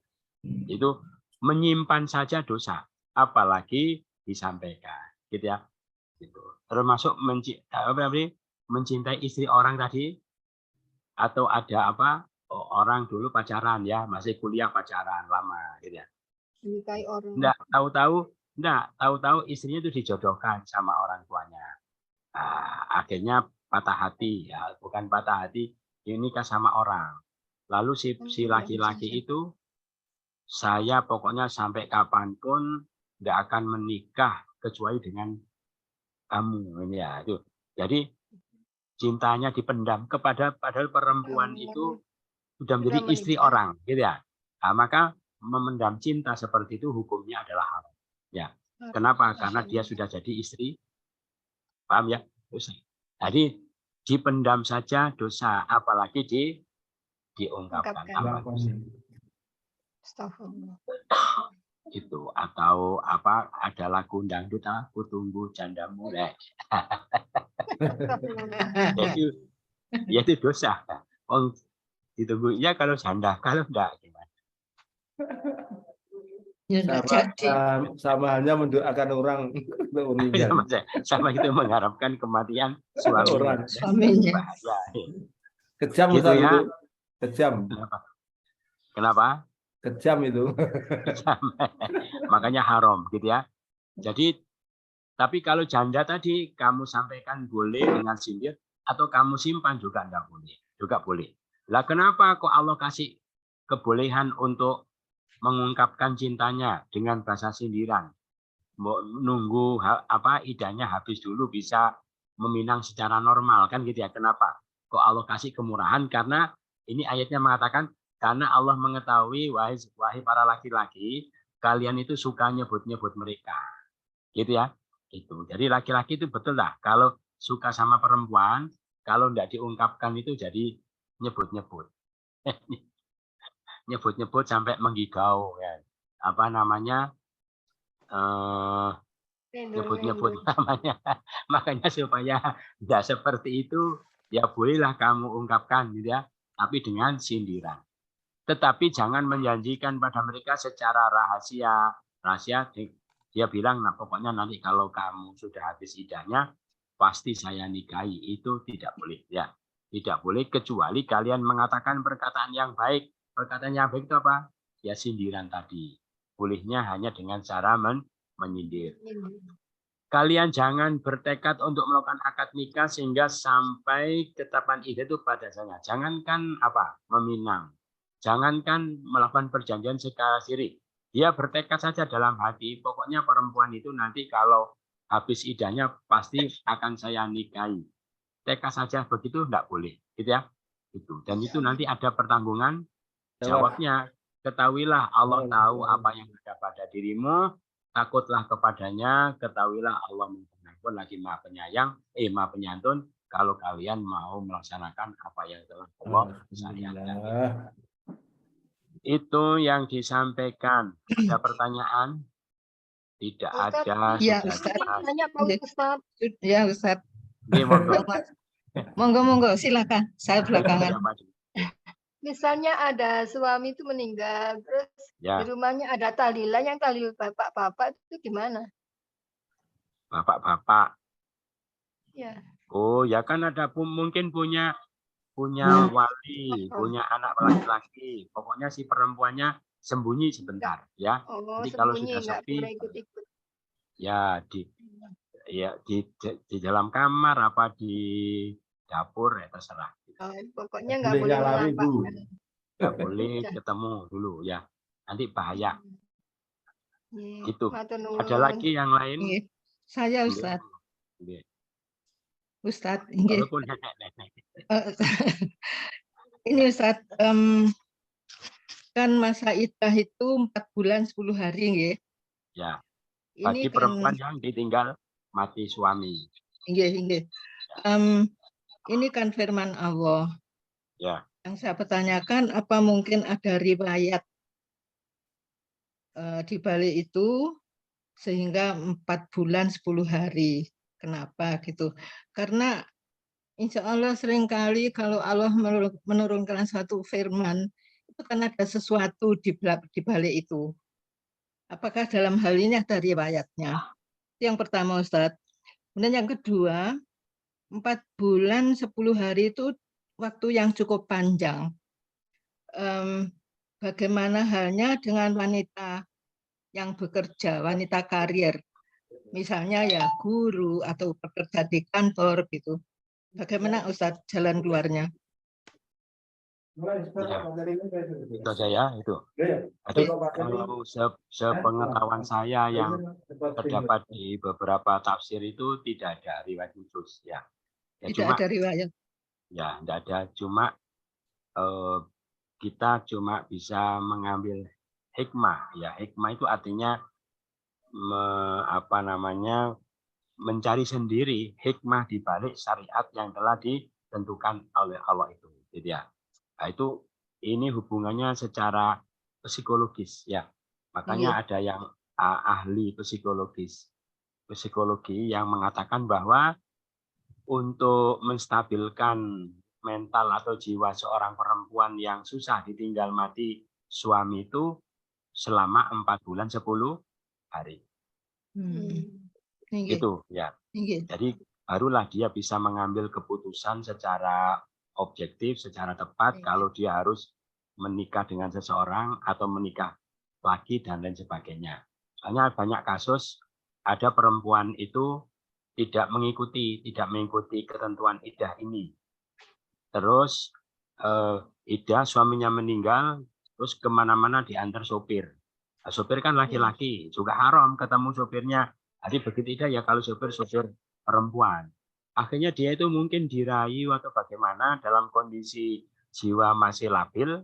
Itu menyimpan saja dosa, apalagi disampaikan, gitu ya. Gitu. Termasuk mencintai istri orang tadi, atau ada orang dulu pacaran ya, masih kuliah pacaran lama, gitu ya. Menikahi orang. Enggak tahu-tahu istrinya itu dijodohkan sama orang tuanya. Nah, akhirnya patah hati ya, bukan patah hati, ini nikah sama orang. Lalu si laki-laki itu, saya pokoknya sampai kapanpun tidak akan menikah kecuali dengan kamu, ini ya itu. Jadi cintanya dipendam padahal perempuan itu sudah menjadi istri orang, gitu ya. Nah, maka memendam cinta seperti itu hukumnya adalah haram. Ya. Kenapa? Karena dia sudah jadi istri. Paham ya? Dosa. Jadi dipendam saja dosa, apalagi diungkapkan. Itu atau ada lagu dangdut, aku tunggu jandamu. Itu dosa. Ditunggu ya kalau janda, kalau enggak gimana? Sama halnya mendoakan orang untuk meninggal. Sama itu mengharapkan kematian suaminya. Kejam gitu ya. Itu. Kejam. Kenapa? Kejam itu. Kejam. Makanya haram, gitu ya. Jadi, tapi kalau janda tadi kamu sampaikan boleh dengan sindir, atau kamu simpan juga enggak boleh, juga boleh. Lah kenapa kok Allah kasih kebolehan untuk mengungkapkan cintanya dengan bahasa sindiran. Nunggu idahnya habis dulu bisa meminang secara normal kan gitu ya. Kenapa? Kok Allah kasih kemurahan? Karena ini ayatnya mengatakan karena Allah mengetahui wahai para laki-laki kalian itu suka nyebut-nyebut mereka. Gitu ya. Itu. Jadi laki-laki itu betul lah kalau suka sama perempuan kalau tidak diungkapkan itu jadi nyebut-nyebut. Nyebut-nyebut sampai menggigau ya. Apa namanya? Nyebut-nyebut namanya. Makanya supaya tidak seperti itu ya bolehlah kamu ungkapkan gitu ya, tapi dengan sindiran. Tetapi jangan menjanjikan pada mereka secara rahasia. Rahasia dia bilang, nah pokoknya nanti kalau kamu sudah habis idahnya pasti saya nikahi. Itu tidak boleh ya. Tidak boleh kecuali kalian mengatakan perkataan yang baik. Perkataan yang baik itu apa? Ya sindiran tadi. Bolehnya hanya dengan cara menyindir. Kalian jangan bertekad untuk melakukan akad nikah sehingga sampai ketetapan idah itu pada sana. Jangankan meminang. Jangankan melakukan perjanjian secara siri. Dia bertekad saja dalam hati. Pokoknya perempuan itu nanti kalau habis idahnya pasti akan saya nikahi. Tekad saja begitu enggak boleh, gitu ya. Itu. Dan itu nanti ada pertanggungan. Jawabnya, ketahuilah Allah tahu apa yang ada pada dirimu. Takutlah kepadanya, ketahuilah Allah Maha lagi Maha Penyayang, Maha Penyantun. Kalau kalian mau melaksanakan apa yang telah Allah syariatkan. Itu yang disampaikan. Ada pertanyaan? Tidak ada. Ya, Ustaz. Tanya Pak Ustaz. Ya, Ustaz. Monggo. Monggo, silakan. Saya belakangan. Misalnya ada suami itu meninggal, terus di rumahnya ada tahlilan, yang tahlil bapak-bapak itu gimana? Bapak-bapak. Ya. Oh, ya kan ada mungkin punya wali, punya anak laki-laki. Pokoknya si perempuannya sembunyi sebentar, ya. Jadi kalau sudah sepi, ya di dalam kamar apa di dapur ya terserah. Pokoknya nggak boleh menampakkan. Nggak boleh ketemu dulu ya. Nanti bahaya. Gitu. Ada lagi yang lain? Saya Ustaz. Ustaz, ini Ustaz, kan masa iddah itu 4 bulan 10 hari, nggih. Ya. Bagi perempuan yang ditinggal mati suami. Nggih. Ini kan firman Allah. Ya. Yang saya pertanyakan, apa mungkin ada riwayat di balik itu sehingga 4 bulan 10 hari? Kenapa gitu? Karena insya Allah seringkali kalau Allah menurunkan suatu firman, itu kan ada sesuatu di balik itu. Apakah dalam hal ini ada riwayatnya? Yang pertama, Ustadz. Kemudian yang kedua, 4 bulan 10 hari itu waktu yang cukup panjang. Bagaimana halnya dengan wanita yang bekerja, wanita karir, misalnya ya guru atau bekerja di kantor gitu. Bagaimana Ustadz jalan keluarnya? Itu aja ya, itu. Jadi kalau sepengetahuan saya yang terdapat di beberapa tafsir itu tidak ada riwayat khusus ya. Tidak ada riwayat. Ya, tidak ada. Cuma kita cuma bisa mengambil hikmah. Ya, hikmah itu artinya mencari sendiri hikmah di balik syariat yang telah ditentukan oleh Allah itu. Jadi ya. Nah, ini hubungannya secara psikologis ya. Makanya ada yang ahli psikologi yang mengatakan bahwa untuk menstabilkan mental atau jiwa seorang perempuan yang susah ditinggal mati suami itu selama 4 bulan 10 hari. Gitu ya. Jadi barulah dia bisa mengambil keputusan secara objektif, secara tepat kalau dia harus menikah dengan seseorang atau menikah lagi dan lain sebagainya. Soalnya banyak kasus ada perempuan itu tidak mengikuti ketentuan iddah ini. Terus iddah suaminya meninggal, terus kemana-mana diantar sopir. Nah, sopir kan laki-laki, juga haram ketemu sopirnya. Jadi begitu ya kalau sopir perempuan. Akhirnya dia itu mungkin dirayu atau bagaimana dalam kondisi jiwa masih labil,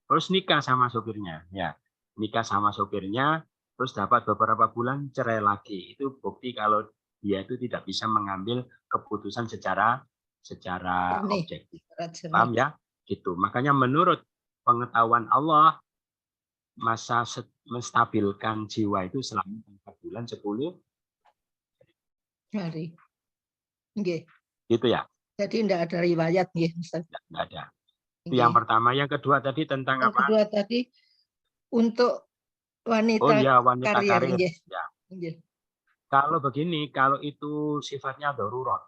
terus nikah sama sopirnya. Ya, nikah sama sopirnya, terus dapat beberapa bulan cerai lagi. Itu bukti kalau dia itu tidak bisa mengambil keputusan secara objektif. Paham ya? Gitu. Makanya menurut pengetahuan Allah, masa menstabilkan jiwa itu selama 4 bulan 10 hari. Nggih. Gitu ya. Jadi tidak ada riwayat nggih, Ustaz. Tidak ada. Itu yang pertama. Yang kedua tadi tentang yang apa? Kedua tadi untuk wanita, wanita karir. Ya. Nggih. Kalau begini, kalau itu sifatnya darurat,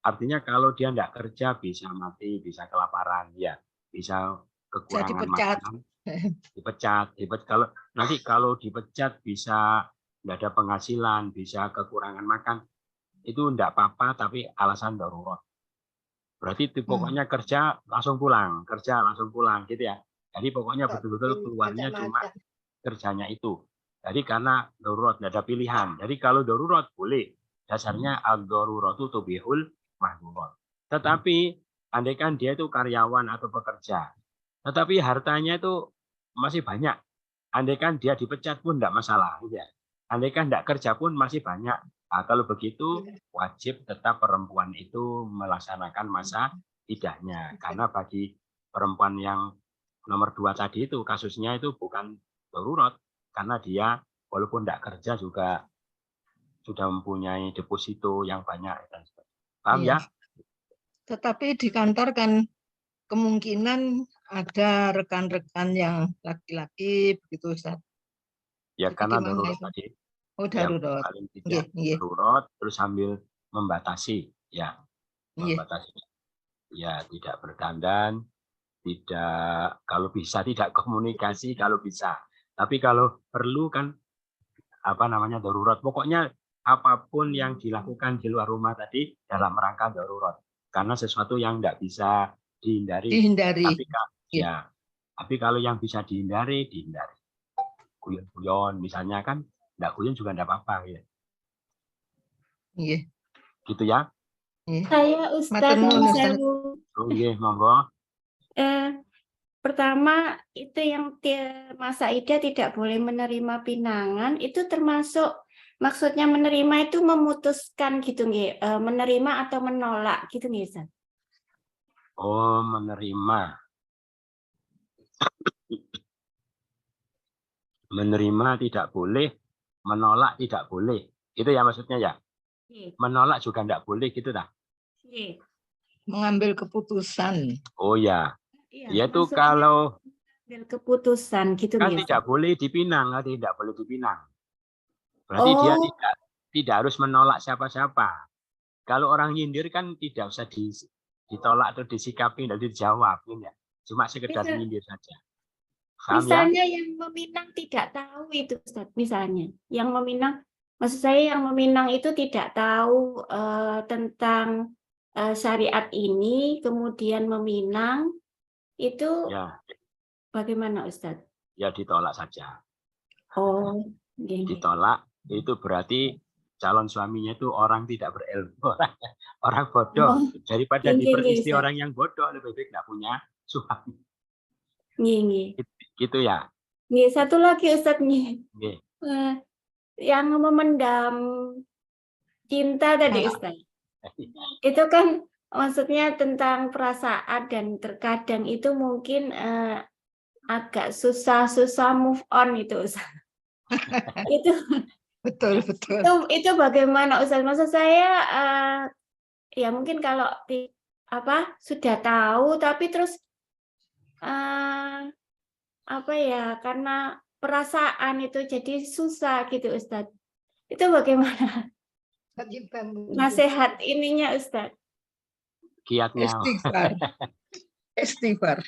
artinya kalau dia tidak kerja bisa mati, bisa kelaparan, ya, bisa kekurangan makanan, dipecat. Kalau dipecat bisa tidak ada penghasilan, bisa kekurangan makan, itu tidak apa-apa, tapi alasan darurat. Berarti pokoknya kerja langsung pulang, gitu ya. Jadi pokoknya betul-betul keluarnya cuma kerjanya itu. Jadi karena darurat, tidak ada pilihan. Jadi kalau darurat boleh. Dasarnya ad-daruratu tubihul mahdurat. Tetapi andaikan dia itu karyawan atau pekerja, tetapi hartanya itu masih banyak. Andaikan dia dipecat pun tidak masalah. Ya. Andaikan tidak kerja pun masih banyak. Nah, kalau begitu wajib tetap perempuan itu melaksanakan masa iddahnya. Karena bagi perempuan yang nomor 2 tadi itu kasusnya itu bukan darurat. Karena dia walaupun tidak kerja juga sudah mempunyai deposito yang banyak. Paham ya? Tetapi di kantor kan kemungkinan ada rekan-rekan yang laki-laki begitu, Ustaz. Ya, jadi karena darurat tadi. Darurat. Paling tidak darurat, terus sambil membatasi. Ya, membatasi. Ya, tidak berdandan, tidak, kalau bisa tidak komunikasi, kalau bisa. Tapi kalau perlu kan darurat. Pokoknya apapun yang dilakukan di luar rumah tadi dalam rangka darurat. Karena sesuatu yang tidak bisa dihindari. Tapi kalau yang bisa dihindari. Guyon-guyon misalnya kan, tidak guyon juga tidak apa-apa ya. Iya. Gitu ya. Saya Ustaz monggo. Pertama itu yang masa iddah tidak boleh menerima pinangan, itu termasuk maksudnya menerima itu memutuskan gitu nggih, menerima atau menolak gitu nggih, Ustaz? Oh, menerima. Menerima tidak boleh, menolak tidak boleh. Itu ya maksudnya ya? Menolak juga tidak boleh gitu dah. Mengambil keputusan. Oh ya. Yaitu kalau keputusan gitu kan tidak boleh dipinang, tidak boleh dipinang. Berarti dia tidak harus menolak siapa-siapa. Kalau orang nyindir kan tidak usah ditolak atau disikapi, tidak dijawab, ya. Cuma sekedar nyindir saja. Misalnya yang meminang tidak tahu itu, Ustaz. Misalnya yang meminang, maksud saya yang meminang itu tidak tahu tentang syariat ini, kemudian meminang. Itu bagaimana, Ustaz? Ya ditolak saja. Ditolak itu berarti calon suaminya itu orang tidak berilmu, orang bodoh. Daripada diperistri orang yang bodoh, lebih baik tidak punya suami. Gitu ya. Satu lagi, Ustaz. Yang memendam cinta tadi, Ustaz. Itu kan maksudnya tentang perasaan, dan terkadang itu mungkin agak susah move on itu, Ustaz. Itu betul. Itu bagaimana, Ustaz? Maksud saya ya mungkin kalau sudah tahu tapi terus karena perasaan itu jadi susah gitu, Ustaz. Itu bagaimana? Nasihat ininya, Ustaz. Kiatnya. Istighfar.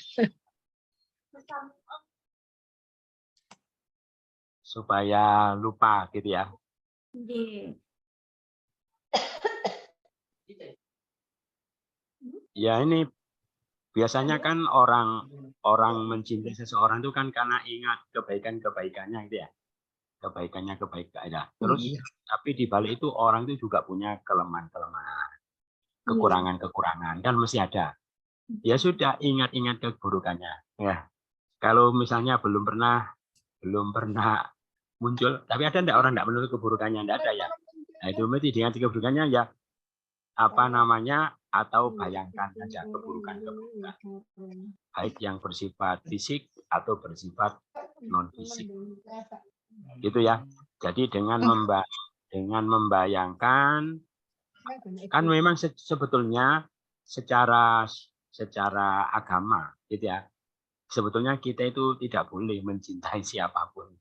Supaya lupa gitu ya. Ya ini Biasanya kan orang mencintai seseorang itu kan karena ingat kebaikannya gitu ya. Kebaikannya. Ya. Terus tapi di balik itu orang itu juga punya kelemahan-kelemahan, kekurangan-kekurangan, kan mesti ada. Ya sudah, ingat-ingat keburukannya. Ya. Kalau misalnya belum pernah muncul, tapi ada enggak orang enggak menutup keburukannya? Enggak ada ya. Nah, itu mesti diingat keburukannya ya. Atau bayangkan saja keburukan-keburukan. Baik yang bersifat fisik atau bersifat non-fisik. Gitu ya. Jadi dengan membayangkan, kan memang sebetulnya secara agama gitu ya. Sebetulnya kita itu tidak boleh mencintai siapapun.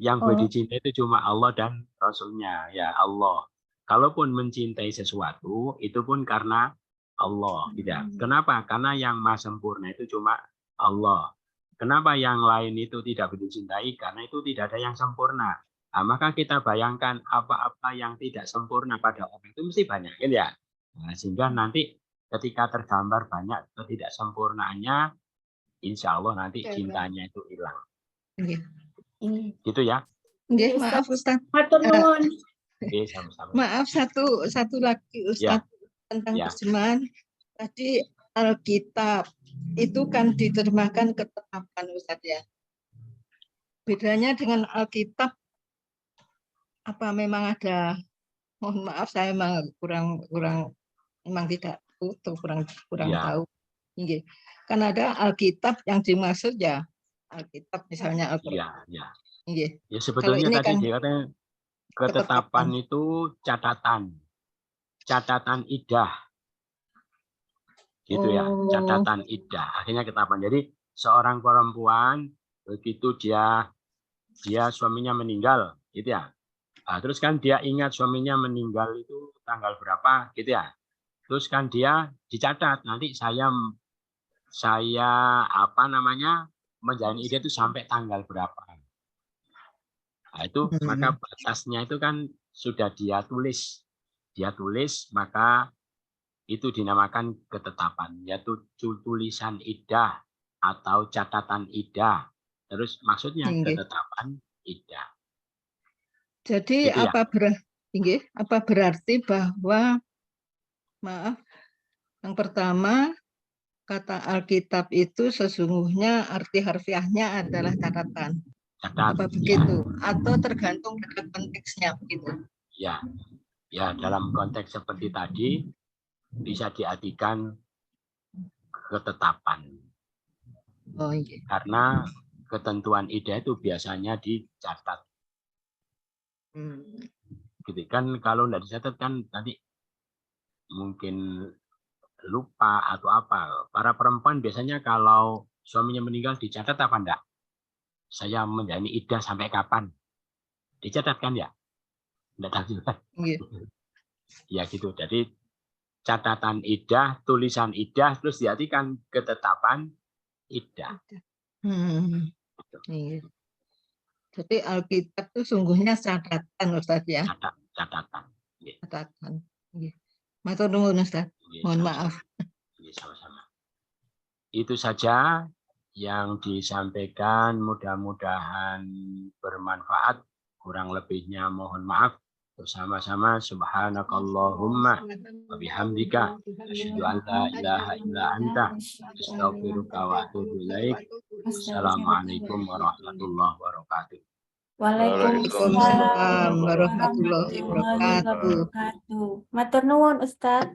Yang boleh dicintai itu cuma Allah dan Rasulnya, ya Allah. Kalaupun mencintai sesuatu, itu pun karena Allah. Tidak. Kenapa? Karena yang maha sempurna itu cuma Allah. Kenapa yang lain itu tidak boleh dicintai? Karena itu tidak ada yang sempurna. Nah, maka kita bayangkan apa-apa yang tidak sempurna pada orang itu mesti banyak, kan ya? Nah, sehingga nanti ketika tergambar banyak ketidaksempurnaannya, insya Allah nanti cintanya itu hilang. Gitu ya? Maaf Ustaz. Sama-sama. Maaf satu lagi Ustaz tentang terjemahan. Tadi Alkitab itu kan diterjemahkan ketetapan Ustaz ya. Bedanya dengan Alkitab apa memang ada? Mohon maaf saya memang kurang memang tidak kurang tahu. Kan ada Alkitab yang dimaksud ya Alkitab misalnya Al-Qur'an. Ya, sebetulnya tadi kan dikatakan ketetapan itu catatan idah, gitu ya, catatan idah. Akhirnya ketetapan. Jadi seorang perempuan begitu dia suaminya meninggal, gitu ya. Nah, terus kan dia ingat suaminya meninggal itu tanggal berapa, gitu ya. Terus kan dia dicatat nanti saya menjalani idah itu sampai tanggal berapa. Nah, itu maka batasnya itu kan sudah dia tulis, maka itu dinamakan ketetapan, yaitu tulisan idah atau catatan idah. Terus maksudnya ketetapan idah. Jadi gitu apa berarti bahwa yang pertama kata Alkitab itu sesungguhnya arti harfiahnya adalah catatan. Apa begitu? Atau tergantung pada konteksnya begitu? Ya, dalam konteks seperti tadi bisa diartikan ketetapan. Karena ketentuan idah itu biasanya dicatat. Gitu kan, kalau tidak dicatat kan nanti mungkin lupa atau apa. Para perempuan biasanya kalau suaminya meninggal dicatat apa enggak? Saya menjalani idah sampai kapan? Dicatatkan ya? Enggak tahu juga. Ya gitu. Jadi catatan idah, tulisan idah, terus diartikan ketetapan idah. Jadi Alkitab itu sungguhnya catatan Ustaz ya? Catatan. Catatan. Matur nuwun Ustaz. Mohon maaf. Sama-sama. Itu saja yang disampaikan, mudah-mudahan bermanfaat. Kurang lebihnya mohon maaf. Bersama-sama subhanakallahumma wa bihamdika asyhadu an la ilaha illa anta astaghfiruka wa atubu ilaik. Assalamualaikum warahmatullahi wabarakatuh. Waalaikumsalam warahmatullahi wabarakatuh. Matur nuwun Ustaz.